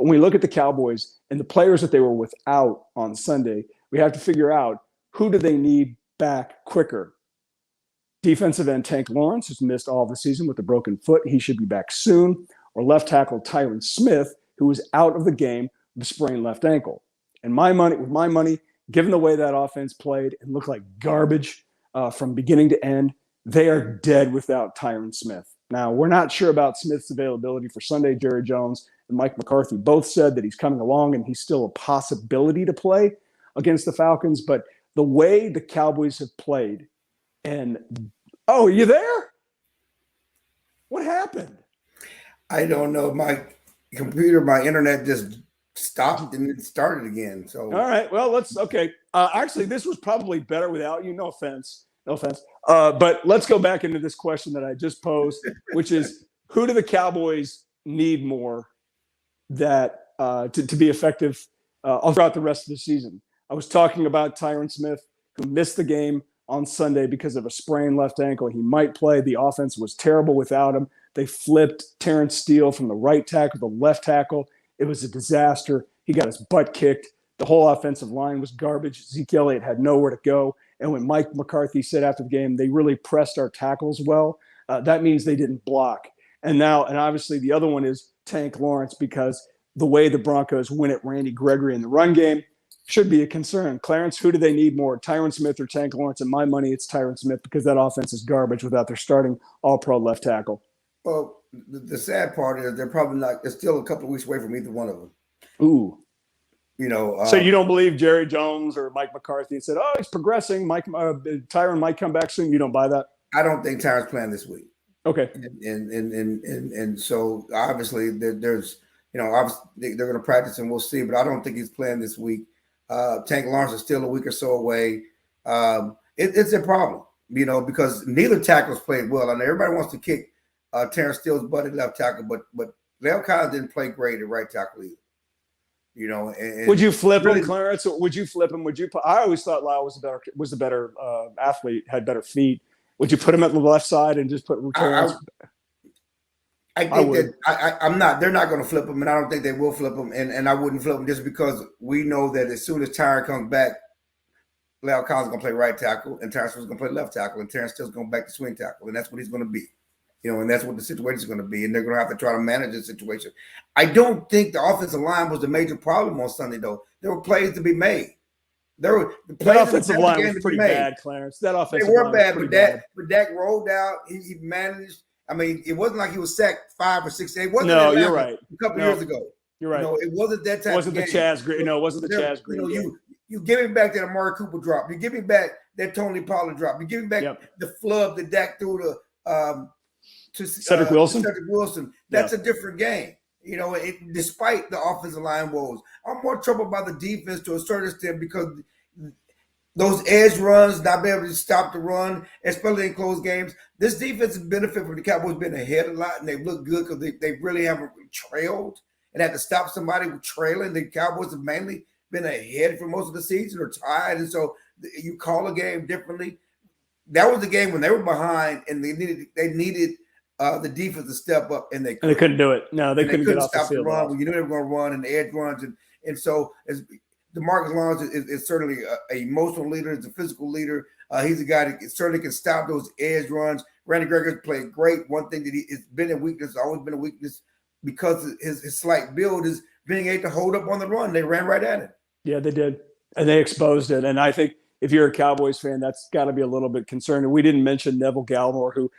But when we look at the Cowboys and the players that they were without on Sunday, we have to figure out who do they need back quicker. Defensive end Tank Lawrence has missed all of the season with a broken foot. He should be back soon. Or left tackle Tyron Smith, who was out of the game with a sprained left ankle. And with my money, given the way that offense played and looked like garbage from beginning to end, they are dead without Tyron Smith. Now, we're not sure about Smith's availability for Sunday. Jerry Jones and Mike McCarthy both said that he's coming along and he's still a possibility to play against the Falcons. But the way the Cowboys have played are you there? What happened? I don't know. My internet just stopped and it started again. So, all right. Well, okay. Actually, this was probably better without you. No offense. But let's go back into this question that I just posed, which is who do the Cowboys need more to be effective throughout the rest of the season? I was talking about Tyron Smith, who missed the game on Sunday because of a sprained left ankle. He might play. The offense was terrible without him. They flipped Terrence Steele from the right tackle to the left tackle. It was a disaster. He got his butt kicked. The whole offensive line was garbage. Zeke Elliott had nowhere to go. And when Mike McCarthy said after the game, they really pressed our tackles well, that means they didn't block. And obviously the other one is Tank Lawrence, because the way the Broncos win at Randy Gregory in the run game should be a concern. Clarence, who do they need more, Tyron Smith or Tank Lawrence? And my money, it's Tyron Smith, because that offense is garbage without their starting all-pro left tackle. Well, the sad part is they're probably not. They're still a couple of weeks away from either one of them. Ooh. So you don't believe Jerry Jones or Mike McCarthy said, "Oh, he's progressing. Tyron might come back soon." You don't buy that? I don't think Tyron's playing this week. Okay. And so obviously there's obviously they're going to practice and we'll see, but I don't think he's playing this week. Tank Lawrence is still a week or so away. It's a problem, because neither tackles played well. I know everybody wants to kick Terrence Steele's butt at left tackle, but Leo Collins didn't play great at right tackle either. And would you flip him, Clarence? Or would you flip him? I always thought Lyle was the better athlete, had better feet. Would you put him at the left side and just put Terrence? I think that I'm not. They're not going to flip him, and I don't think they will flip him. And I wouldn't flip him just because we know that as soon as Tyron comes back, Leo Collins is going to play right tackle, and Terrence is going to play left tackle, and Terrence Steele's going back to swing tackle, and that's what he's going to be. And that's what the situation is going to be, and they're going to have to try to manage the situation. I don't think the offensive line was the major problem on Sunday, though. There were plays to be made. That offensive line was pretty bad, Clarence. That offensive line was pretty bad. But Dak rolled out. He managed. I mean, it wasn't like he was sacked 5 or 6 days. No, you're right. A couple years ago. You're right. It wasn't that type of game. It wasn't the Chaz Green. You give me back that Amari Cooper drop. You give me back that Tony Pollard drop. You give me back the flub that Dak threw to Cedric Wilson. That's a different game. Despite the offensive line woes, I'm more troubled by the defense to a certain extent because those edge runs, not being able to stop the run, especially in close games. This defense has benefited from the Cowboys being ahead a lot, and they've looked good because they really haven't trailed and had to stop somebody with trailing. The Cowboys have mainly been ahead for most of the season or tied, and so you call a game differently. That was the game when they were behind, and they needed the defense to step up, and they couldn't do it. No, they couldn't get off stop the field. Run when you knew they were going to run and the edge runs, and so as DeMarcus Lawrence is certainly an emotional leader, is a physical leader. He's a guy that certainly can stop those edge runs. Randy Gregory played great. One thing that it's been a weakness, always been a weakness, because his slight build is being able to hold up on the run. They ran right at it. Yeah, they did, and they exposed it. And I think if you're a Cowboys fan, that's got to be a little bit concerning. We didn't mention Neville Gallimore, who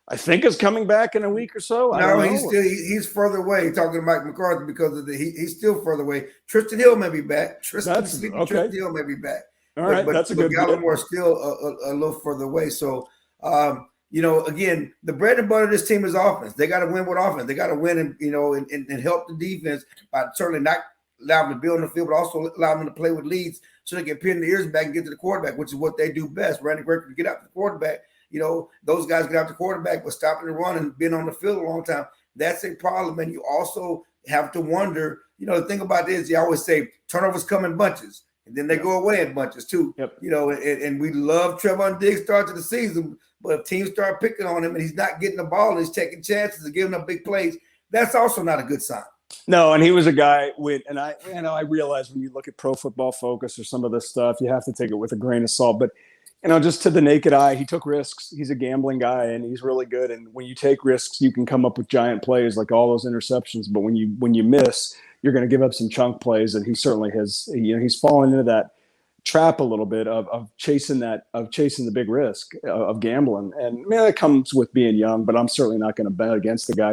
I think is coming back in a week or so. No, he's further away. Talking to Mike McCarthy because of he's still further away. Tristan Hill may be back. Tristan Hill may be back. All right, that's a good. Gallimore is still a little further away. So, again, the bread and butter of this team is offense. They got to win with offense. They got to win and help the defense by certainly not allow them to build on the field, but also allow them to play with leads so they can pin the ears back and get to the quarterback, which is what they do best. Randy Gregory can get out to the quarterback. Those guys get out the quarterback, but stopping the run and being on the field a long time, that's a problem. And you also have to wonder, the thing about this, you always say turnovers come in bunches, and then they go away in bunches too. Yep. And we love Trevon Diggs start to the season, but if teams start picking on him and he's not getting the ball and he's taking chances and giving up big plays, that's also not a good sign. No, and he was a guy with, and I realize when you look at Pro Football Focus or some of this stuff, you have to take it with a grain of salt. But just to the naked eye, he took risks. He's a gambling guy, and he's really good. And when you take risks, you can come up with giant plays like all those interceptions. But when you miss, you're going to give up some chunk plays. And he certainly has. He's fallen into that trap a little bit of chasing the big risk of gambling. And man, that comes with being young. But I'm certainly not going to bet against the guy.